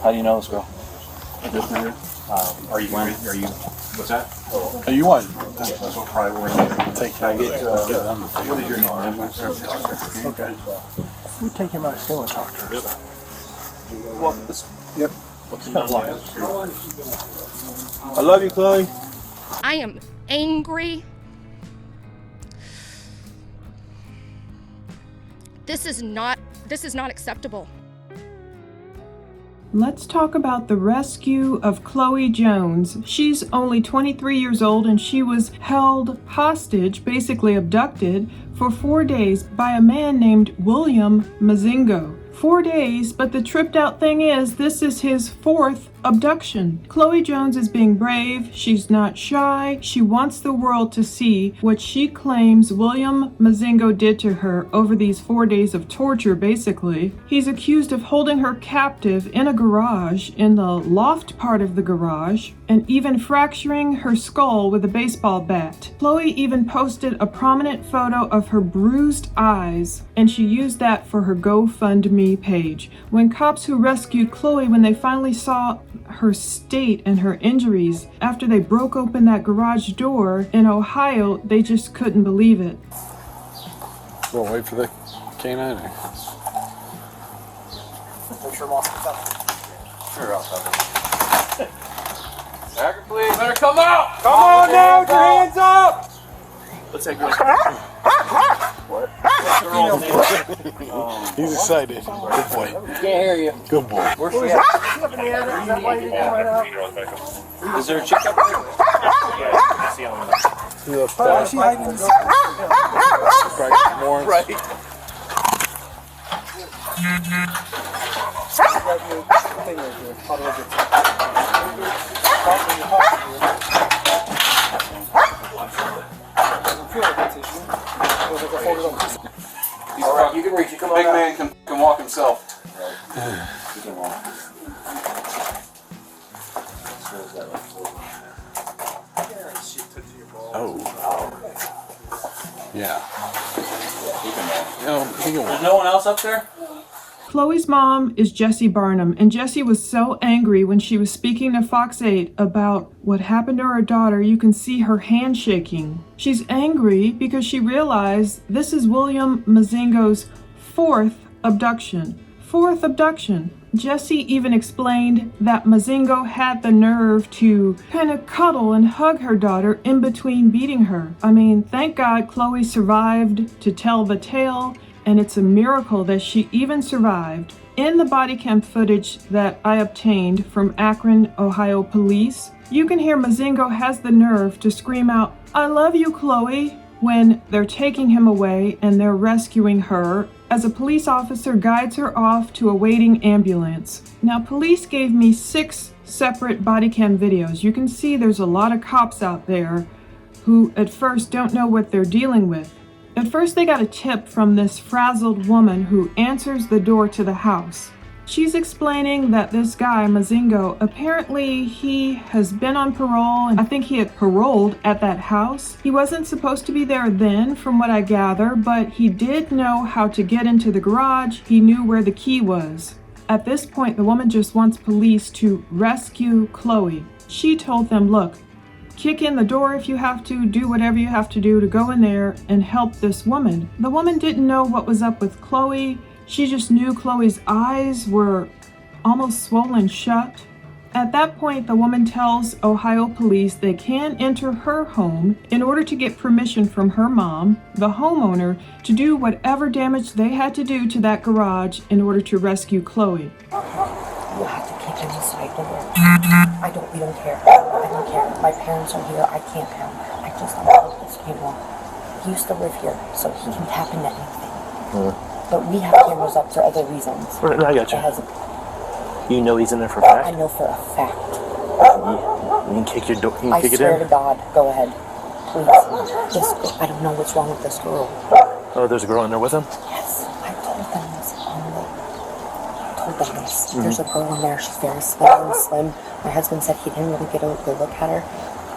How do you know this girl? Are you? What's that? Oh, you want? That's what probably we're going to Take Can I get, what is your name? Okay. We take him out still and talk to her. Well, this, Yep. what's the line? I love you, Chloe. I am angry. This is not acceptable. Let's talk about the rescue of Chloe Jones. She's only 23 years old and she was held hostage, basically abducted, for 4 days by a man named William Mozingo. 4 days, but the tripped out thing is this is his 4th abduction. Chloe Jones is being brave. She's not shy. She wants the world to see what she claims William Mozingo did to her over these 4 days of torture, basically. He's accused of holding her captive in a garage, in the loft part of the garage, and even fracturing her skull with a baseball bat. Chloe even posted a prominent photo of her bruised eyes, and she used that for her GoFundMe page. When cops who rescued Chloe, when they finally saw her state and her injuries after they broke open that garage door in Ohio, they just couldn't believe it. We'll wait for the canine. Sure, I'll cover it. Backer, please. Better come out. Come on now, with your hands up! Let's take girl. What? He's excited. Good boy. Can't hear you. Good boy. Where's she at? Is there a chick up there? Yeah, see on Why is she hiding? More. Right. All right, you can reach it. Come on. Big man can walk himself. He can walk. Oh. Yeah. He can walk. No, he can There's no one else up there? Chloe's mom is Jessie Barnum, and Jessie was so angry when she was speaking to Fox 8 about what happened to her daughter. You can see her hand shaking. She's angry because she realized this is William Mozingo's 4th abduction. 4th abduction. Jessie even explained that Mozingo had the nerve to kind of cuddle and hug her daughter in between beating her. I mean, thank God Chloe survived to tell the tale, and it's a miracle that she even survived. In the body cam footage that I obtained from Akron, Ohio police, you can hear Mozingo has the nerve to scream out, "I love you, Chloe," when they're taking him away and they're rescuing her, as a police officer guides her off to a waiting ambulance. Now, police gave me 6 separate body cam videos. You can see there's a lot of cops out there who at first don't know what they're dealing with. At first, they got a tip from this frazzled woman who answers the door to the house. She's explaining that this guy, Mozingo, apparently he has been on parole, and I think he had paroled at that house. He wasn't supposed to be there then, from what I gather, but he did know how to get into the garage. He knew where the key was. At this point, the woman just wants police to rescue Chloe. She told them, look, kick in the door if you have to, do whatever you have to do to go in there and help this woman. The woman didn't know what was up with Chloe. She just knew Chloe's eyes were almost swollen shut. At that point, the woman tells Ohio police they can enter her home in order to get permission from her mom, the homeowner, to do whatever damage they had to do to that garage in order to rescue Chloe. You have to kick in the side door. We don't care. I don't care. My parents are here. I can't help. I just don't help this funeral. He used to live here, so he can tap into anything. But we have cameras up for other reasons. Right, I got you. You know he's in there for a I fact? know for a fact. You can kick your door. You can I kick it swear in. to God. Go ahead. Please. I don't know what's wrong with this girl. Oh, there's a girl in there with him? Yes. I told them this There's a girl in there. She's very slim. My husband said he didn't really get a good look at her.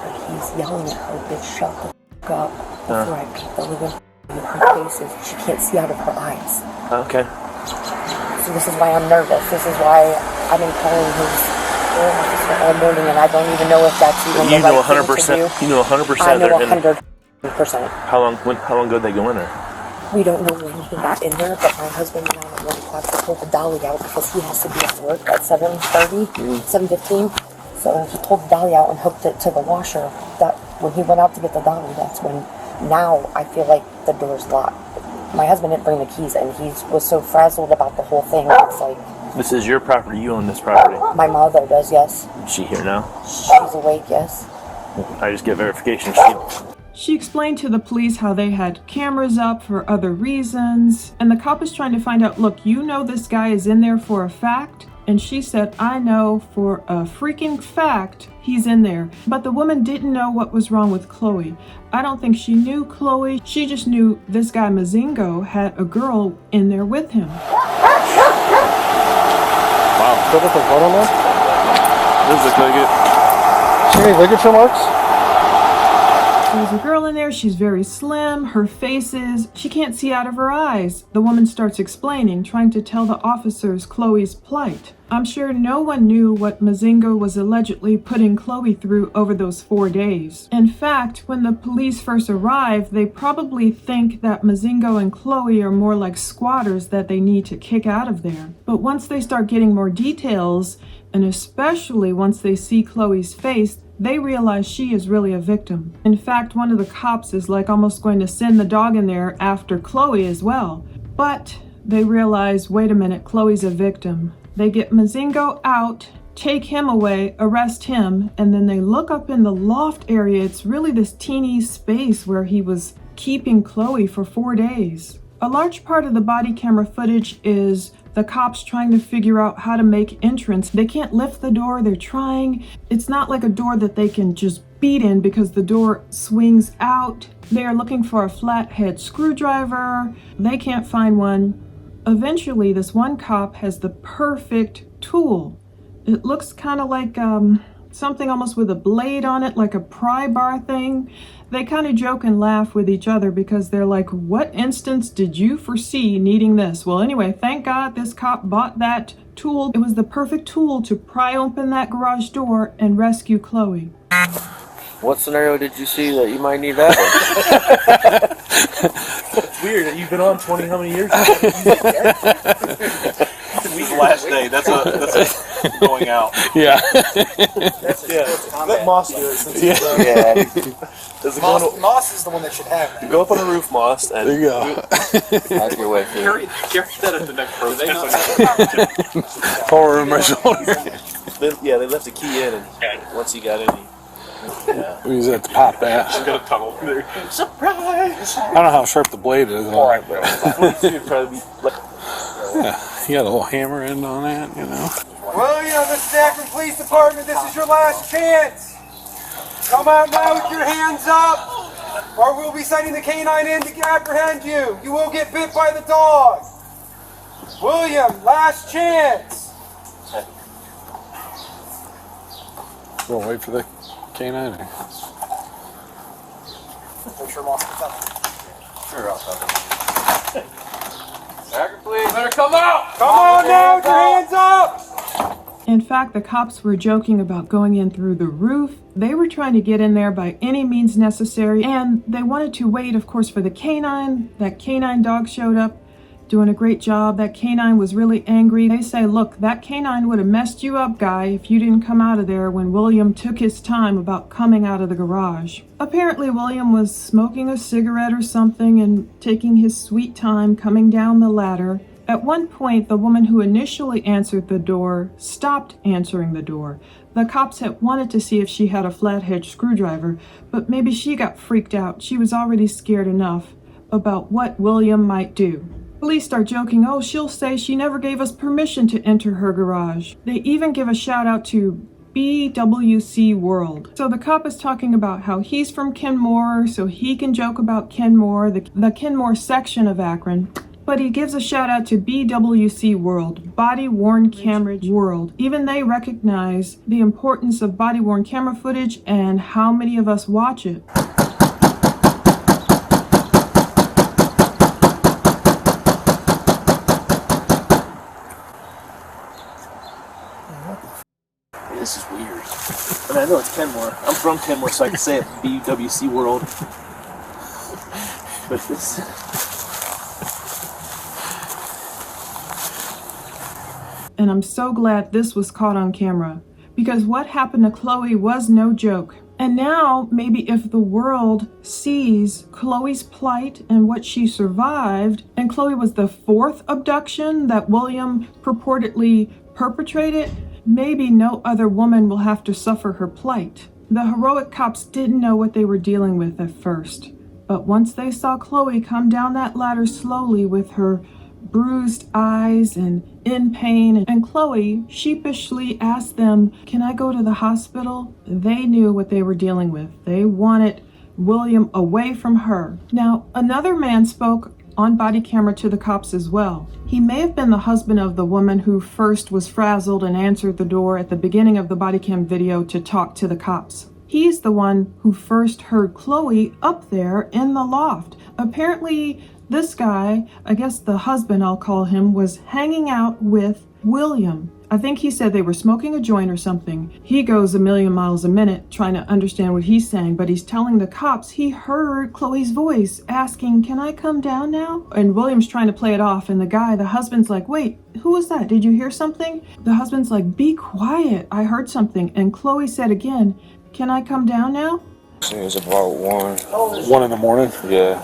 But he's yelling at her, bitch, shut the f*** up. Before I beat the living in her face. She can't see out of her eyes. Okay. So this is why I'm nervous. This is why I've been calling his officer all morning, and I don't even know if that's even You the know right thing to 100%. do. You know 100% I know they're in. 100%. How long ago did they go in there? We don't know when he got in there, but my husband and I at 1 o'clock to pull the dolly out because he has to be at work at 7:30, 7:15. So he pulled the dolly out and hooked it to the washer. That when he went out to get the dolly, that's when. Now I feel like the door's locked. My husband didn't bring the keys, and he was so frazzled about the whole thing. It's like This is your property. You own this property. my mother does, yes. Is she here now? She's awake, yes. I just get verification. She explained to the police how they had cameras up for other reasons, and the cop is trying to find out, look, you know this guy is in there for a fact? And she said, I know for a freaking fact he's in there. But the woman didn't know what was wrong with Chloe. I don't think she knew Chloe. She just knew this guy Mozingo had a girl in there with him. Wow. Put the photo on there? Does look like it. See any ligature marks? There's a girl in there, she's very slim, her face is, she can't see out of her eyes. The woman starts explaining, trying to tell the officers Chloe's plight. I'm sure no one knew what Mozingo was allegedly putting Chloe through over those 4 days. In fact, when the police first arrived, they probably think that Mozingo and Chloe are more like squatters that they need to kick out of there. But once they start getting more details, and especially once they see Chloe's face, they realize she is really a victim. In fact, one of the cops is like almost going to send the dog in there after Chloe as well. But they realize, wait a minute, Chloe's a victim. They get Mozingo out, take him away, arrest him, and then they look up in the loft area. It's really this teeny space where he was keeping Chloe for 4 days. A large part of the body camera footage is the cops trying to figure out how to make entrance. They can't lift the door, they're trying. It's not like a door that they can just beat in because the door swings out. They are looking for a flathead screwdriver. They can't find one. Eventually, this one cop has the perfect tool. It looks kind of like something almost with a blade on it, like a pry bar thing. They kind of joke and laugh with each other because they're like, what instance did you foresee needing this? Well, anyway, thank God this cop bought that tool. It was the perfect tool to pry open that garage door and rescue Chloe. What scenario did you see that you might need that one? It's weird that you've been on 20 how many years? This last day. That's a going out. Yeah. Let Moss do it. Since Yeah. Moss is the one that should have it. Go up on the roof, Moss, and There you go. Hack your way through. Carry that at the next protest. Over my shoulder. they left the key in, and once he got in, We use that to pop that. She's got a tunnel there. surprise! I don't know how sharp the blade is. It'd probably be like, Yeah, you got a little hammer end on that, you know. William, this is Akron Police Department. This is your last chance. Come out now with your hands up, or we'll be sending the canine in to apprehend you. You will get bit by the dog. William, last chance. We'll wait for the canine. Make sure Moss gets up. Sure, I'll cover it. Akron Police, better come out! Come on now with your hands up. In fact, the cops were joking about going in through the roof. They were trying to get in there by any means necessary, and they wanted to wait, of course, for the canine. That canine dog showed up, doing a great job. That canine was really angry. They say, look, that canine would have messed you up, guy, if you didn't come out of there when William took his time about coming out of the garage. Apparently, William was smoking a cigarette or something and taking his sweet time coming down the ladder. At one point, the woman who initially answered the door stopped answering the door. The cops had wanted to see if she had a flathead screwdriver, but maybe she got freaked out. She was already scared enough about what William might do. Police start joking, oh, she'll say she never gave us permission to enter her garage. They even give a shout out to BWC World. So the cop is talking about how he's from Kenmore, so he can joke about Kenmore, the Kenmore section of Akron. But he gives a shout out to BWC World, Body Worn Camera World. Even they recognize the importance of body worn camera footage and how many of us watch it. This is weird. I mean, I know it's Kenmore. I'm from Kenmore, so I can say it. BWC world. But this. And I'm so glad this was caught on camera, because what happened to Chloe was no joke. And now, maybe if the world sees Chloe's plight and what she survived, and Chloe was the 4th abduction that William purportedly perpetrated, maybe no other woman will have to suffer her plight. The heroic cops didn't know what they were dealing with at first, but once they saw Chloe come down that ladder slowly with her bruised eyes and in pain, and Chloe sheepishly asked them, "Can I go to the hospital?" They knew what they were dealing with. They wanted William away from her. Now, another man spoke on body camera to the cops as well. He may have been the husband of the woman who first was frazzled and answered the door at the beginning of the body cam video to talk to the cops. He's the one who first heard Chloe up there in the loft. Apparently, this guy, I guess the husband I'll call him, was hanging out with William. I think he said they were smoking a joint or something. He goes a million miles a minute trying to understand what he's saying, but he's telling the cops he heard Chloe's voice asking, "Can I come down now?" And William's trying to play it off, and the husband's like, "Wait, who was that? Did you hear something?" The husband's like, "Be quiet, I heard something." And Chloe said again, "Can I come down now?" It was about 1. 1 in the morning. Yeah.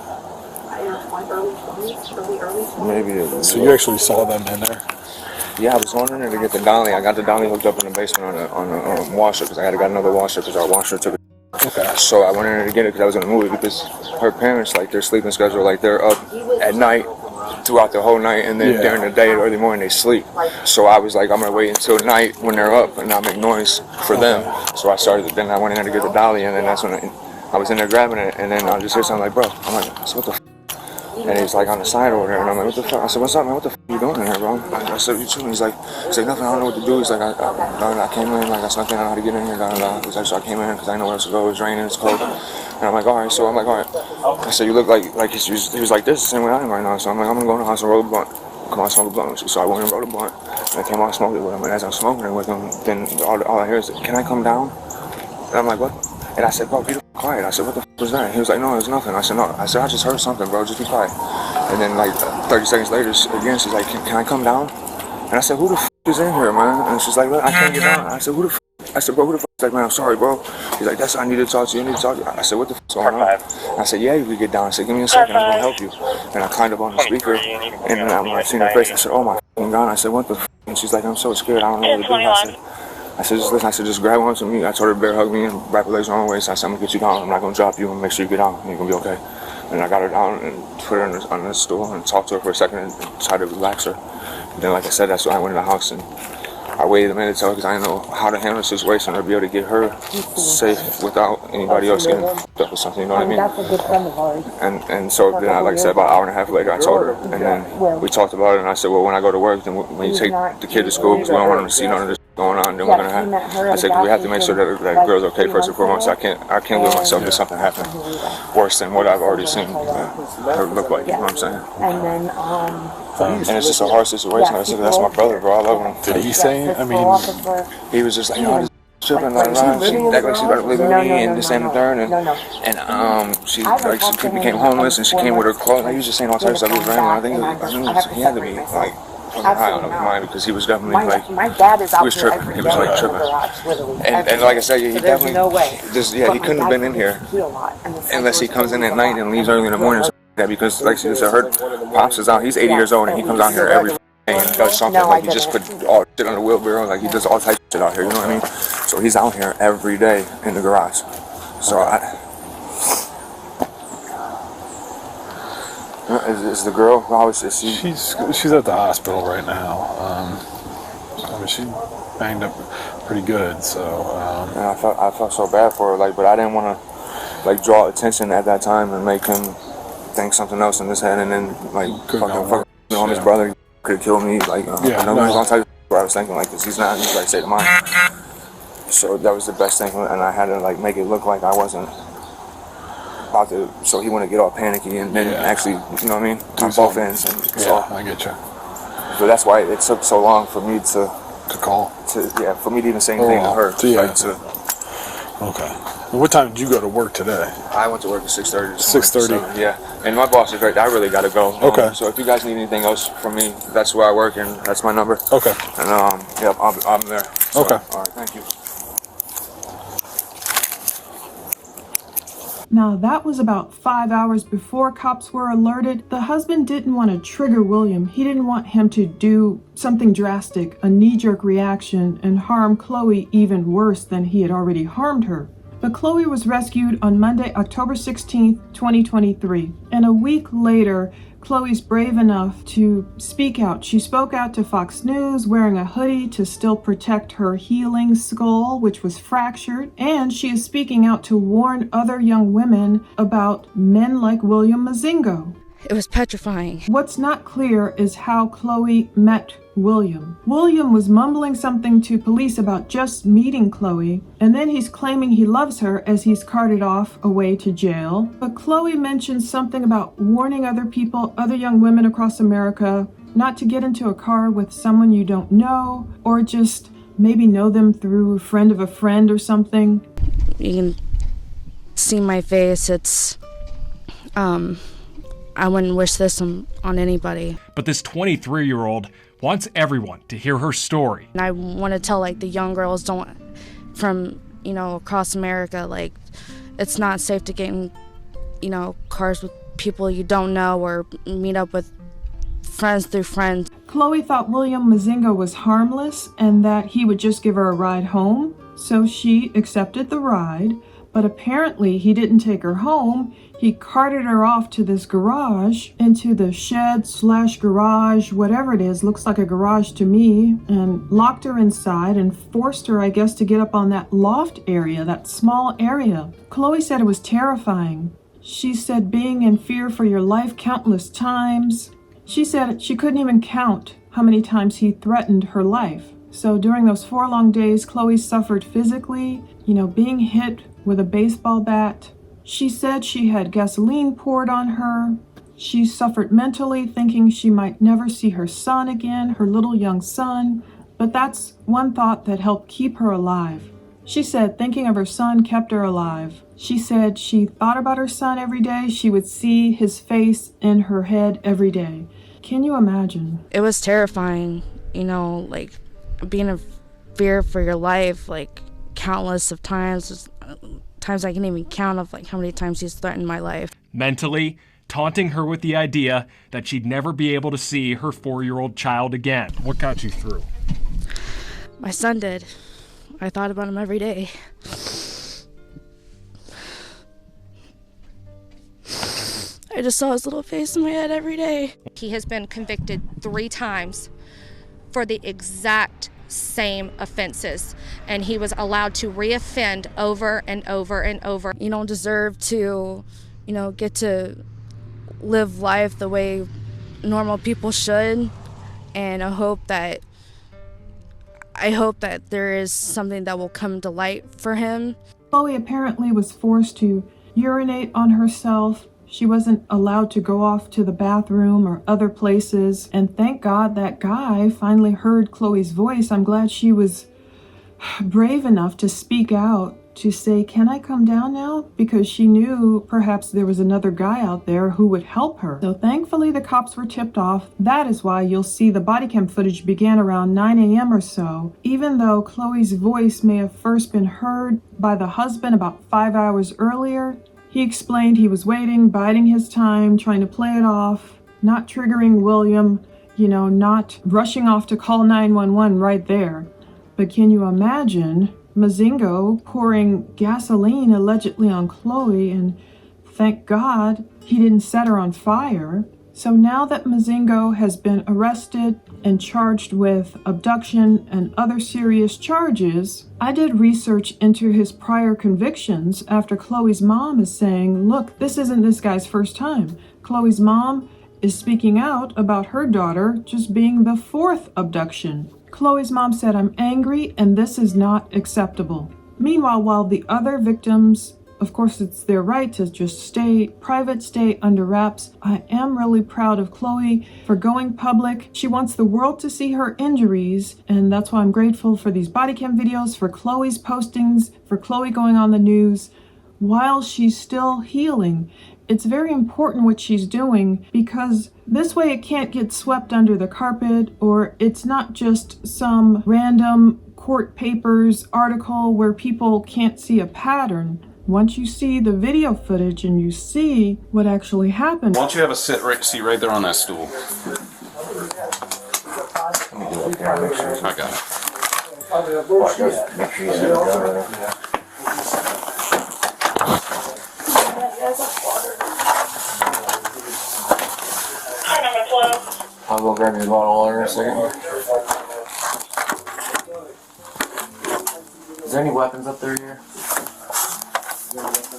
Maybe. So you actually saw them in there? Yeah, I was going in there to get the dolly. I got the dolly hooked up in the basement on a washer because I had got another washer because our washer took it. Okay. So I went in there to get it because I was going to move it because her parents, like, their sleeping schedule, like, they're up at night throughout the whole night, and then during the day, early morning, they sleep. So I was like, I'm going to wait until night when they're up and not make noise for them. So I then I went in there to get the dolly, and then that's when I was in there grabbing it, and then I just hear something like, "Bro," I'm like, "So what the f***?" And he's like on the side over there, and I'm like, "What the fuck?" I said, "What's up, man? What the f*** are you doing in here, bro?" I said, "You too?" He's like, "Nothing, I don't know what to do." He's like, I came in, like, that's nothing, I know how to get in here, He's like, so I came in because I didn't know where else to go, it was raining, it's cold. And I'm like, all right, I said, "You look like he was like this, the same way I am right now." So I'm like, "I'm gonna go in the house and roll a blunt. Come on, smoke a blunt." So I went and rolled a blunt, and I came out and smoked it with him, and as I'm smoking it with him, then all I hear is, "Can I come down?" And I'm like, "What?" And I said, "Bro, be quiet." I said, "What the f*** was that?" And he was like, "No, it was nothing." I said, "No." I said, "I just heard something, bro, just be quiet." And then like 30 seconds later, again, she's like, can I come down? And I said, "Who the f*** is in here, man?" And she's like, "Look, I can't get down." I said, "Who the f***?" I said, "Bro, who the f***?" He's like, "Man, I'm sorry, bro." He's like, "I need to talk to you, I said, "What the f*** is going on?" I said, "Yeah, you can get down." I said, "Give me a second, I'm gonna help you." And I climbed up on the speaker, and I seen her face. I said, "Oh my f***ing God." I said, "What the f***?" And she's like, "I'm so scared, I don't know what to do." I said, "Just listen." I said, "Just grab onto me." I told her to bear hug me and wrap her legs around my waist. I said, "I'm gonna get you down. I'm not gonna drop you. And make sure you get down. You're gonna be okay." And I got her down and put her on the stool and talked to her for a second and tried to relax her. And then, like I said, that's when I went in the house and I waited a minute to her because I didn't know how to handle the situation or be able to get her safe without anybody else getting f***ed up or something. You know what I mean? That's a good friend of ours. And so then, like I said, about an hour and a half later, I told her, and then we talked about it. And I said, "Well, when I go to work, then when you take the kid to school, because we don't want them to see none of this going on, then we're gonna have." I said, "We have to make sure that girl's okay first and foremost. I can't live myself if something happened worse than what I've already seen her look like." You know what I'm saying? And then, and it's just a hard situation. I said, "That's my brother, bro. I love him." Did he say? I mean, he was just like, "No, this tripping, she act like she's about to live with me and this and the third, and she became homeless and she came with her clothes." Like, he was just saying all types of stuff. He was rambling. I think he had to be like high on his mind because he was definitely like, he was tripping. He was like tripping. And like I said, he definitely he couldn't have been in here unless he comes in at night and leaves early in the morning. Because like she said, her pops is out. He's 80 years old and he comes out here every day and does something. Like, he just put all shit on the wheelbarrow. Like, he does all types of shit out here. You know what I mean? So he's out here every day in the garage. So is the girl? How is she? She's at the hospital right now. I mean, she banged up pretty good. So and I felt so bad for her. Like, but I didn't want to like draw attention at that time and make him think something else in his head, and then like fucking on his brother could have killed me. Like, I know all types of what I was thinking, like, because he's not in the right state of mind. So that was the best thing, and I had to like make it look like I wasn't about to, so he wouldn't get all panicky and then actually, you know what I mean, on both ends. And so I get you. So that's why it took so long for me to to call? For me to even say anything to her. Okay. And what time did you go to work today? I went to work at 6:30. 6:30? Yeah. And my boss is right there. I really got to go. Okay. So if you guys need anything else from me, that's where I work and that's my number. Okay. And yep, I'm there. So, okay. All right, thank you. Now, that was about 5 hours before cops were alerted. The husband didn't want to trigger William. He didn't want him to do something drastic, a knee-jerk reaction, and harm Chloe even worse than he had already harmed her. But Chloe was rescued on Monday, October 16th, 2023. And a week later, Chloe's brave enough to speak out. She spoke out to Fox News wearing a hoodie to still protect her healing skull, which was fractured. And she is speaking out to warn other young women about men like William Mozingo. It was petrifying. What's not clear is how Chloe met William. William was mumbling something to police about just meeting Chloe, and then he's claiming he loves her as he's carted off away to jail. But Chloe mentions something about warning other people, other young women across America, not to get into a car with someone you don't know, or just maybe know them through a friend of a friend or something. You can see my face. It's, I wouldn't wish this on anybody. But this 23-year-old wants everyone to hear her story. And I want to tell, like, the young girls from, across America, like, it's not safe to get in, cars with people you don't know or meet up with friends through friends. Chloe thought William Mozingo was harmless and that he would just give her a ride home, so she accepted the ride. But apparently he didn't take her home. He carted her off to this garage, into the shed/garage, whatever it is, looks like a garage to me, and locked her inside and forced her, I guess, to get up on that loft area, that small area. Chloe said it was terrifying. She said being in fear for your life countless times. She said she couldn't even count how many times he threatened her life. So during those 4 long days, Chloe suffered physically, being hit with a baseball bat. She said she had gasoline poured on her. She suffered mentally, thinking she might never see her son again, her little young son. But that's one thought that helped keep her alive. She said thinking of her son kept her alive. She said she thought about her son every day. She would see his face in her head every day. Can you imagine? It was terrifying, like being in fear for your life, like countless of times I can even count of like how many times he's threatened my life. Mentally, taunting her with the idea that she'd never be able to see her 4-year-old child again. What got you through? My son did. I thought about him every day. I just saw his little face in my head every day. He has been convicted 3 times for the exact same offenses, and he was allowed to reoffend over and over and over. You don't deserve to, get to live life the way normal people should, and I hope that there is something that will come to light for him. Chloe apparently was forced to urinate on herself. She wasn't allowed to go off to the bathroom or other places. And thank God that guy finally heard Chloe's voice. I'm glad she was brave enough to speak out, to say, "Can I come down now?" Because she knew perhaps there was another guy out there who would help her. So thankfully the cops were tipped off. That is why you'll see the body cam footage began around 9 a.m. or so. Even though Chloe's voice may have first been heard by the husband about 5 hours earlier, he explained he was waiting, biding his time, trying to play it off, not triggering William, not rushing off to call 911 right there. But can you imagine Mozingo pouring gasoline allegedly on Chloe, and thank God he didn't set her on fire. So now that Mozingo has been arrested and charged with abduction and other serious charges, I did research into his prior convictions after Chloe's mom is saying, look, this isn't this guy's first time. Chloe's mom is speaking out about her daughter just being the 4th abduction. Chloe's mom said, "I'm angry and this is not acceptable." Meanwhile, while the other victims Of course, it's their right to just stay private, stay under wraps. I am really proud of Chloe for going public. She wants the world to see her injuries, and that's why I'm grateful for these body cam videos, for Chloe's postings, for Chloe going on the news while she's still healing. It's very important what she's doing, because this way it can't get swept under the carpet, or it's not just some random court papers article where people can't see a pattern. Once you see the video footage and you see what actually happened. Why don't you have a seat right there on that stool? I got it. Make sure you sit down. I'll go grab your bottle of water in a second. Is there any weapons up there here? There's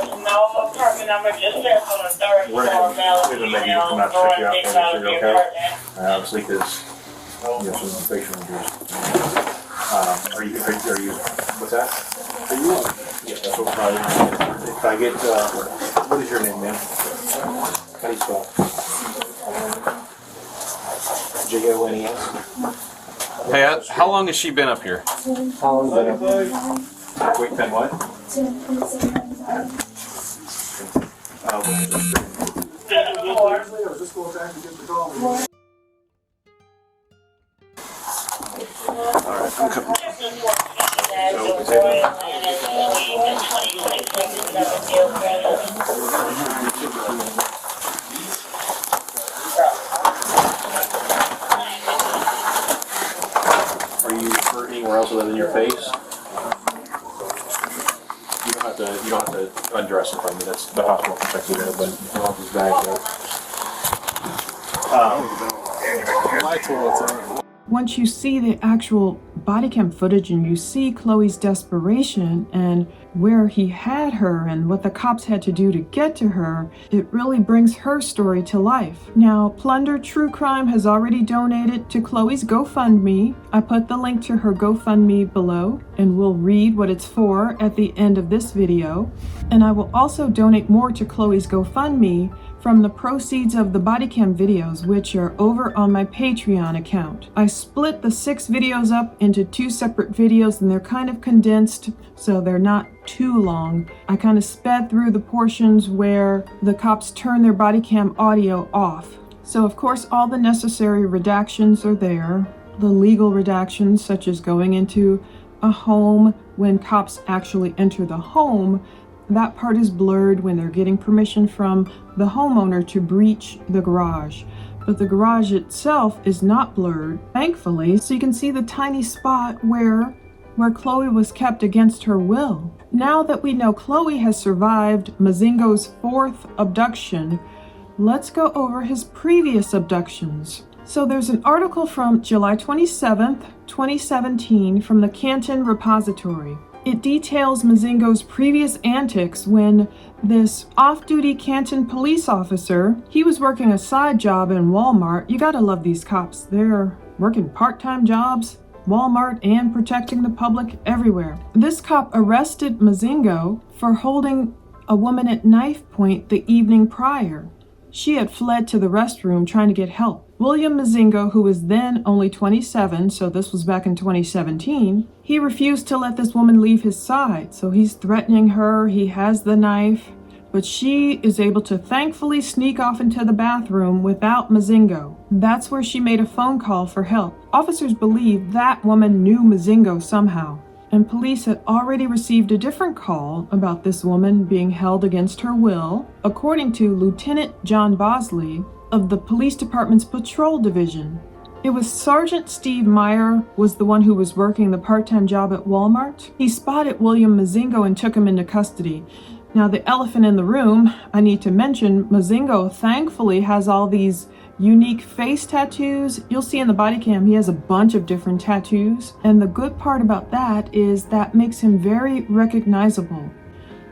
no apartment number, just there on the third floor, mail, email, or anything about the apartment. Obviously, because you have some facial injuries. Are you, what's that? Are you? Yeah, that's what probably, if I get, what is your name, man? How do you spell? J-O-N-E-S? Hey, how long has she been up here? How long has it been? Wait, Ben, what? Are you hurt anywhere else other than your face? You don't have to undress in front of me. That's the hospital can check you there, but you don't have his bag there. Once you see the actual body cam footage and you see Chloe's desperation and where he had her and what the cops had to do to get to her, it really brings her story to life. Now, Plunder True Crime has already donated to Chloe's GoFundMe. I put the link to her GoFundMe below, and we'll read what it's for at the end of this video. And I will also donate more to Chloe's GoFundMe from the proceeds of the bodycam videos, which are over on my Patreon account. I split the 6 videos up into 2 separate videos, and they're kind of condensed, so they're not too long. I kind of sped through the portions where the cops turn their bodycam audio off. So of course all the necessary redactions are there. The legal redactions, such as going into a home when cops actually enter the home, that part is blurred when they're getting permission from the homeowner to breach the garage. But the garage itself is not blurred, thankfully, so you can see the tiny spot where Chloe was kept against her will. Now that we know Chloe has survived Mozingo's 4th abduction, let's go over his previous abductions. So there's an article from July 27th, 2017 from the Canton Repository. It details Mozingo's previous antics when this off-duty Canton police officer, he was working a side job in Walmart. You gotta love these cops. They're working part-time jobs, Walmart, and protecting the public everywhere. This cop arrested Mozingo for holding a woman at knife point the evening prior. She had fled to the restroom trying to get help. William Mozingo, who was then only 27, so this was back in 2017, he refused to let this woman leave his side, so he's threatening her, he has the knife, but she is able to thankfully sneak off into the bathroom without Mozingo. That's where she made a phone call for help. Officers believe that woman knew Mozingo somehow, and police had already received a different call about this woman being held against her will, according to Lieutenant John Bosley of the police department's patrol division. It was Sergeant Steve Meyer was the one who was working the part-time job at Walmart. He spotted William Mozingo and took him into custody. Now, the elephant in the room, I need to mention, Mozingo thankfully has all these unique face tattoos. You'll see in the body cam, he has a bunch of different tattoos. And the good part about that is that makes him very recognizable.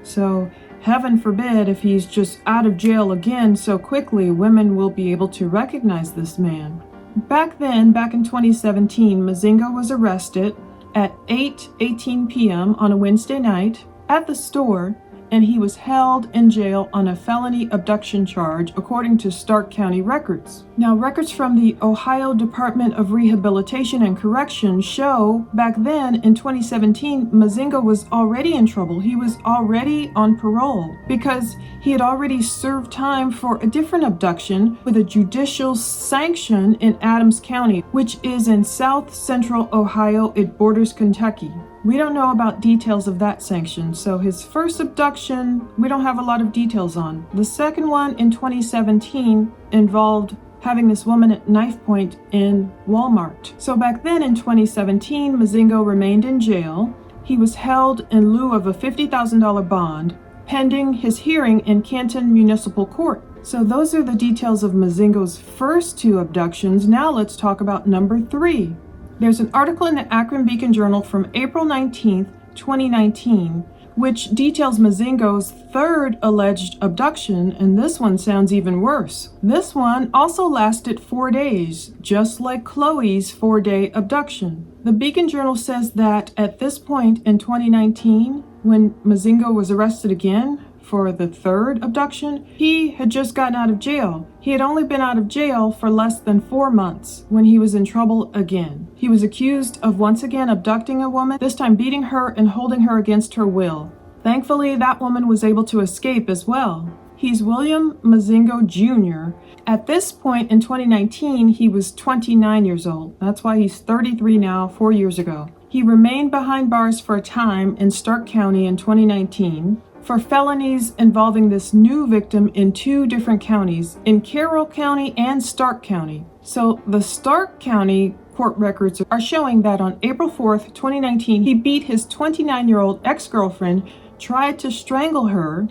So, heaven forbid if he's just out of jail again so quickly, women will be able to recognize this man. Back then, back in 2017, Mozingo was arrested at 8:18 p.m. on a Wednesday night. at the store, and he was held in jail on a felony abduction charge, according to Stark County records. Now, records from the Ohio Department of Rehabilitation and Correction show back then in 2017, Mozingo was already in trouble. He was already on parole because he had already served time for a different abduction with a judicial sanction in Adams County, which is in south central Ohio. It borders Kentucky. We don't know about details of that sanction, so his first abduction, we don't have a lot of details on. The second one in 2017 involved having this woman at knife point in Walmart. So back then in 2017, Mozingo remained in jail. He was held in lieu of a $50,000 bond, pending his hearing in Canton Municipal Court. So those are the details of Mozingo's first two abductions. Now let's talk about number 3. There's an article in the Akron Beacon Journal from April 19th, 2019, which details Mozingo's third alleged abduction, and this one sounds even worse. This one also lasted 4 days, just like Chloe's 4-day abduction. The Beacon Journal says that at this point in 2019, when Mozingo was arrested again for the third abduction, he had just gotten out of jail. He had only been out of jail for less than 4 months when he was in trouble again. He was accused of once again abducting a woman, this time beating her and holding her against her will. Thankfully, that woman was able to escape as well. He's William Mozingo Jr. At this point in 2019, he was 29 years old. That's why he's 33 now, 4 years ago. He remained behind bars for a time in Stark County in 2019 for felonies involving this new victim in 2 different counties, in Carroll County and Stark County. So the Stark County court records are showing that on April 4th, 2019, he beat his 29-year-old ex-girlfriend, tried to strangle her,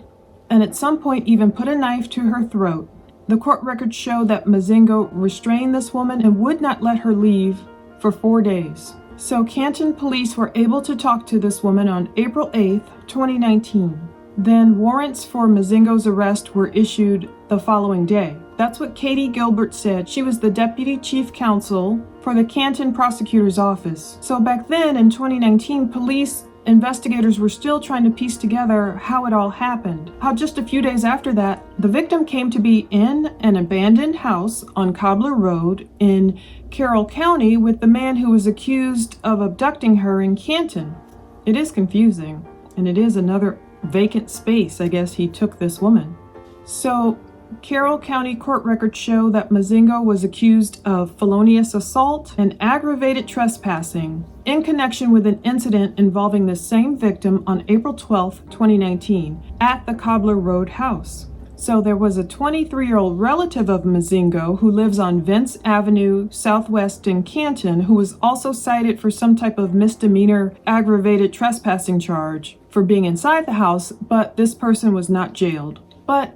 and at some point even put a knife to her throat. The court records show that Mozingo restrained this woman and would not let her leave for 4 days. So Canton police were able to talk to this woman on April 8th, 2019. Then warrants for Mozingo's arrest were issued the following day. That's what Katie Gilbert said. She was the deputy chief counsel for the Canton prosecutor's office. So back then in 2019, police investigators were still trying to piece together how it all happened. How just a few days after that, the victim came to be in an abandoned house on Cobbler Road in Carroll County with the man who was accused of abducting her in Canton. It is confusing, and it is another vacant space. I guess he took this woman. So Carroll County court records show that Mozingo was accused of felonious assault and aggravated trespassing in connection with an incident involving the same victim on April 12, 2019 at the Cobbler Road house. So there was a 23-year-old relative of Mozingo who lives on Vince Avenue Southwest in Canton who was also cited for some type of misdemeanor aggravated trespassing charge for being inside the house, but this person was not jailed. But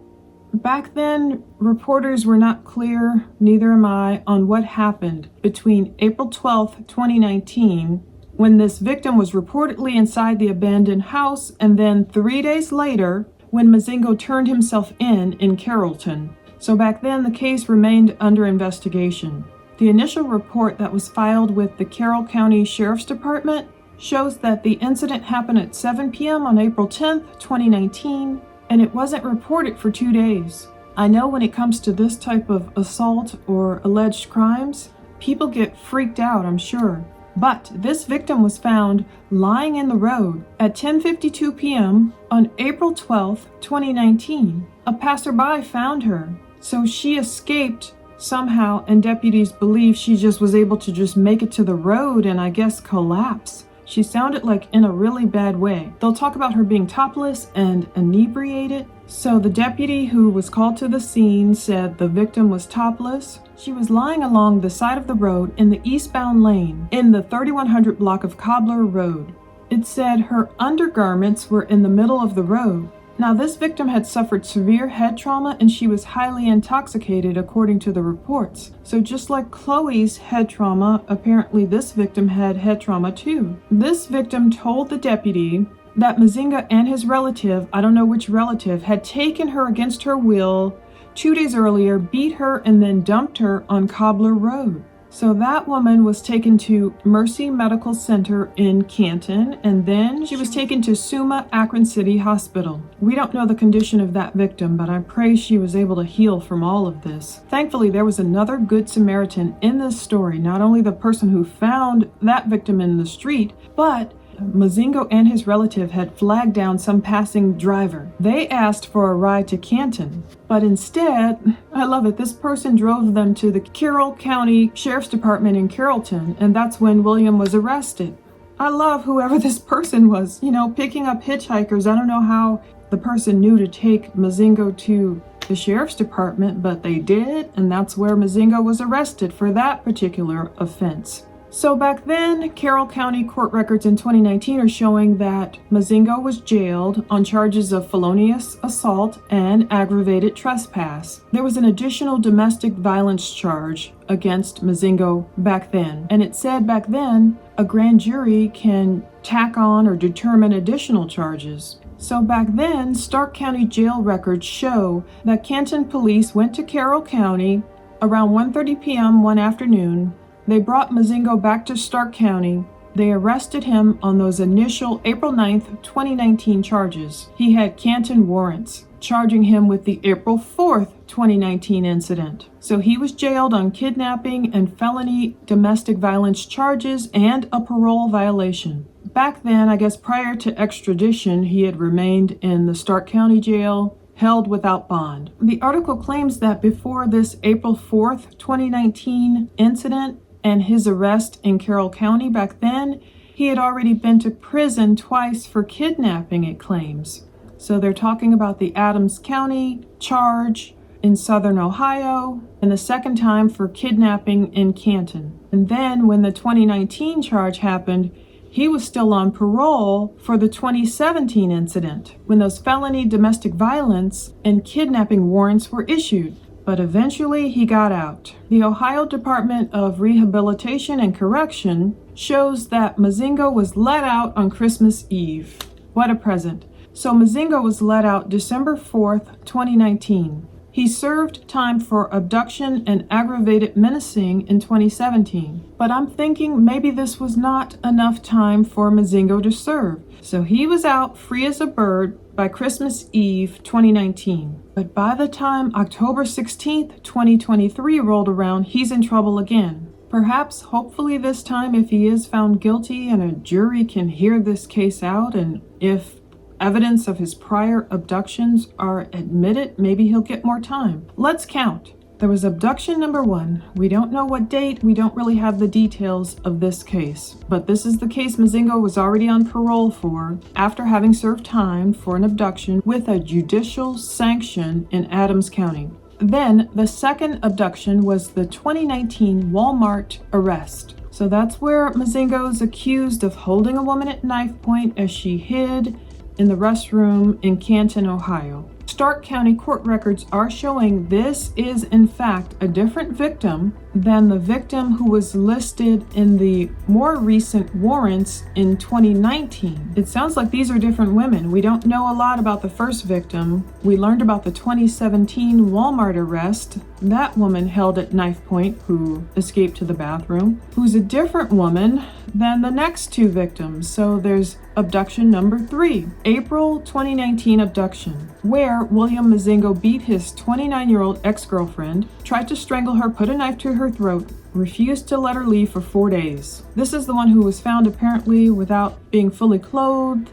back then, reporters were not clear, neither am I, on what happened between April 12, 2019, when this victim was reportedly inside the abandoned house, and then 3 days later, when Mozingo turned himself in Carrollton. So back then, the case remained under investigation. The initial report that was filed with the Carroll County Sheriff's Department shows that the incident happened at 7 p.m. on April 10, 2019, and it wasn't reported for 2 days. I know when it comes to this type of assault or alleged crimes, people get freaked out, I'm sure. But this victim was found lying in the road at 10:52 p.m. on April 12, 2019. A passerby found her, so she escaped somehow, and deputies believe she just was able to just make it to the road and I guess collapse. She sounded like in a really bad way. They'll talk about her being topless and inebriated. So the deputy who was called to the scene said the victim was topless. She was lying along the side of the road in the eastbound lane in the 3100 block of Cobbler Road. It said her undergarments were in the middle of the road. Now, this victim had suffered severe head trauma and she was highly intoxicated according to the reports. So just like Chloe's head trauma, apparently this victim had head trauma too. This victim told the deputy that Mozingo and his relative, I don't know which relative, had taken her against her will 2 days earlier, beat her, and then dumped her on Cobbler Road. So that woman was taken to Mercy Medical Center in Canton, and then she was taken to Summa Akron City Hospital. We don't know the condition of that victim, but I pray she was able to heal from all of this. Thankfully, there was another good Samaritan in this story, not only the person who found that victim in the street, but Mozingo and his relative had flagged down some passing driver. They asked for a ride to Canton, but instead, I love it, this person drove them to the Carroll County Sheriff's Department in Carrollton, and that's when William was arrested. I love whoever this person was, picking up hitchhikers. I don't know how the person knew to take Mozingo to the Sheriff's Department, but they did, and that's where Mozingo was arrested for that particular offense. So back then, Carroll County court records in 2019 are showing that Mozingo was jailed on charges of felonious assault and aggravated trespass. There was an additional domestic violence charge against Mozingo back then, and it said back then a grand jury can tack on or determine additional charges. So back then, Stark County jail records show that Canton police went to Carroll County around 1:30 p.m. one afternoon. They brought Mozingo back to Stark County. They arrested him on those initial April 9th, 2019 charges. He had Canton warrants charging him with the April 4th, 2019 incident. So he was jailed on kidnapping and felony domestic violence charges and a parole violation. Back then, I guess prior to extradition, he had remained in the Stark County jail, held without bond. The article claims that before this April 4th, 2019 incident, and his arrest in Carroll County back then, he had already been to prison twice for kidnapping, it claims. So they're talking about the Adams County charge in southern Ohio, and the second time for kidnapping in Canton. And then when the 2019 charge happened, he was still on parole for the 2017 incident, when those felony domestic violence and kidnapping warrants were issued. But eventually he got out. The Ohio Department of Rehabilitation and Correction shows that Mozingo was let out on Christmas Eve. What a present. So Mozingo was let out December 4th, 2019. He served time for abduction and aggravated menacing in 2017. But I'm thinking maybe this was not enough time for Mozingo to serve. So he was out free as a bird by Christmas Eve 2019. But by the time October 16th, 2023 rolled around, he's in trouble again. Perhaps, hopefully this time, if he is found guilty and a jury can hear this case out, and if evidence of his prior abductions are admitted, maybe he'll get more time. Let's count. There was abduction number 1. We don't know what date. We don't really have the details of this case. But this is the case Mozingo was already on parole for after having served time for an abduction with a judicial sanction in Adams County. Then the second abduction was the 2019 Walmart arrest. So that's where Mozingo is accused of holding a woman at knife point as she hid in the restroom in Canton, Ohio. Stark County court records are showing this is in fact a different victim than the victim who was listed in the more recent warrants in 2019. It sounds like these are different women. We don't know a lot about the first victim. We learned about the 2017 Walmart arrest. That woman held at knife point who escaped to the bathroom, who's a different woman than the next two victims. So there's abduction number 3, April 2019 abduction, where William Mozingo beat his 29-year-old ex-girlfriend, tried to strangle her, put a knife to her throat, refused to let her leave for 4 days. This is the one who was found apparently without being fully clothed,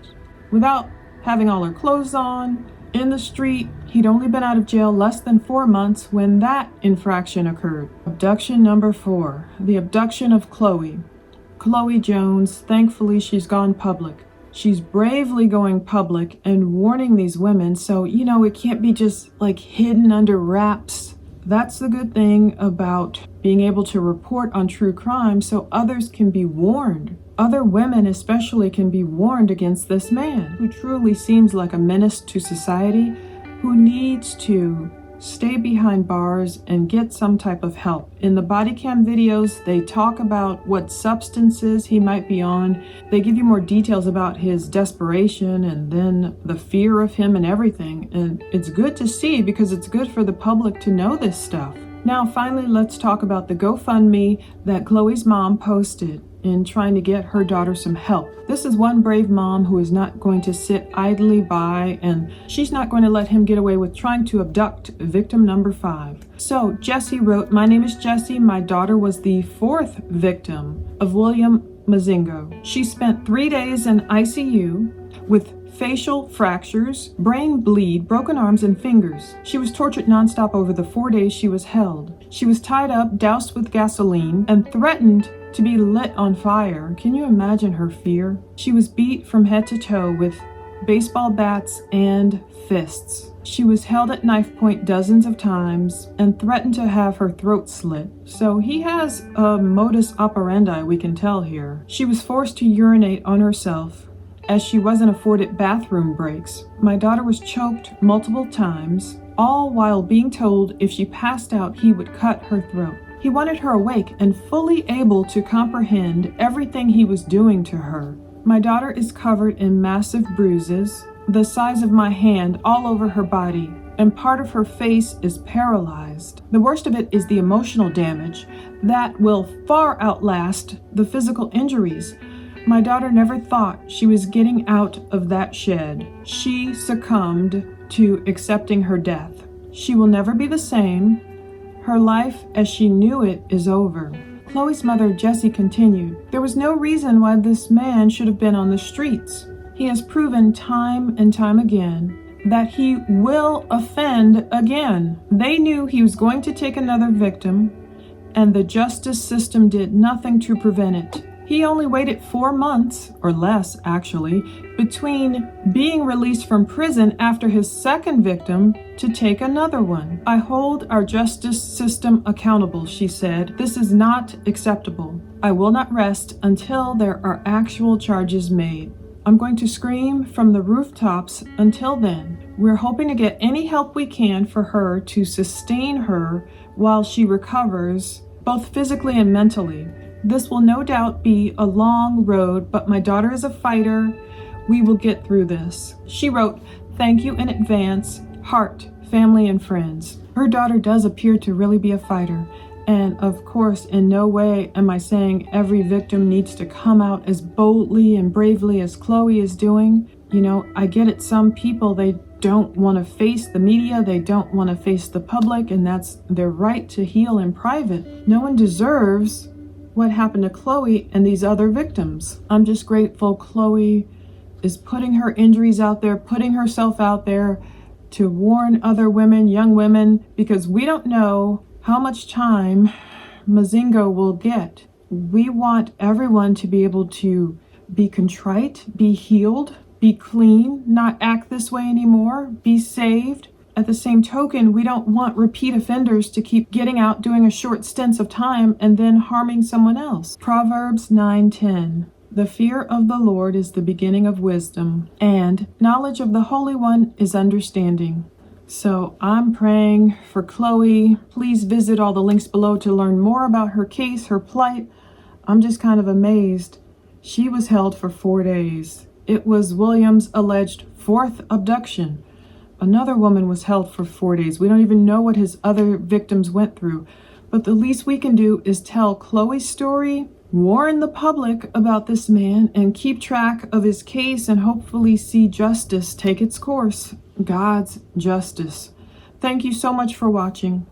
without having all her clothes on, in the street. He'd only been out of jail less than 4 months when that infraction occurred. Abduction number 4, the abduction of Chloe Jones. Thankfully, she's gone public. She's bravely going public and warning these women, so, it can't be just like hidden under wraps. That's the good thing about being able to report on true crime, so others can be warned. Other women especially can be warned against this man who truly seems like a menace to society, who needs to stay behind bars and get some type of help. In the Bodycam videos, they talk about what substances he might be on. They give you more details about his desperation and then the fear of him and everything. And it's good to see because it's good for the public to know this stuff. Now, finally, let's talk about the GoFundMe that Chloe's mom posted in trying to get her daughter some help. This is one brave mom who is not going to sit idly by, and she's not going to let him get away with trying to abduct victim number 5. So Jessie wrote, "My name is Jessie. My daughter was the 4th victim of William Mozingo. She spent 3 days in ICU with facial fractures, brain bleed, broken arms and fingers. She was tortured nonstop over the 4 days she was held. She was tied up, doused with gasoline, and threatened to be lit on fire. Can you imagine her fear? She was beat from head to toe with baseball bats and fists. She was held at knife point dozens of times and threatened to have her throat slit. So he has a modus operandi, we can tell here. She was forced to urinate on herself as she wasn't afforded bathroom breaks. My daughter was choked multiple times, all while being told if she passed out, he would cut her throat. He wanted her awake and fully able to comprehend everything he was doing to her. My daughter is covered in massive bruises, the size of my hand, all over her body, and part of her face is paralyzed. The worst of it is the emotional damage that will far outlast the physical injuries. My daughter never thought she was getting out of that shed. She succumbed to accepting her death. She will never be the same. Her life as she knew it is over." Chloe's mother, Jessie, continued, "There was no reason why this man should have been on the streets. He has proven time and time again that he will offend again. They knew he was going to take another victim, and the justice system did nothing to prevent it. He only waited 4 months, or less actually, between being released from prison after his second victim to take another one. I hold our justice system accountable," she said. "This is not acceptable. I will not rest until there are actual charges made. I'm going to scream from the rooftops until then. We're hoping to get any help we can for her to sustain her while she recovers, both physically and mentally. This will no doubt be a long road, but my daughter is a fighter. We will get through this." She wrote, "Thank you in advance, heart, family, and friends." Her daughter does appear to really be a fighter. And of course, in no way am I saying every victim needs to come out as boldly and bravely as Chloe is doing. You know, I get it. Some people, they don't want to face the media. They don't want to face the public, and that's their right to heal in private. No one deserves what happened to Chloe and these other victims. I'm just grateful Chloe is putting her injuries out there, putting herself out there to warn other women, young women, because we don't know how much time Mozingo will get. We want everyone to be able to be contrite, be healed, be clean, not act this way anymore, be saved. At the same token, we don't want repeat offenders to keep getting out, doing a short stints of time, and then harming someone else. Proverbs 9:10. The fear of the Lord is the beginning of wisdom, and knowledge of the Holy One is understanding. So I'm praying for Chloe. Please visit all the links below to learn more about her case, her plight. I'm just kind of amazed. She was held for 4 days. It was William's alleged 4th abduction. Another woman was held for 4 days. We don't even know what his other victims went through. But the least we can do is tell Chloe's story, warn the public about this man, and keep track of his case and hopefully see justice take its course. God's justice. Thank you so much for watching.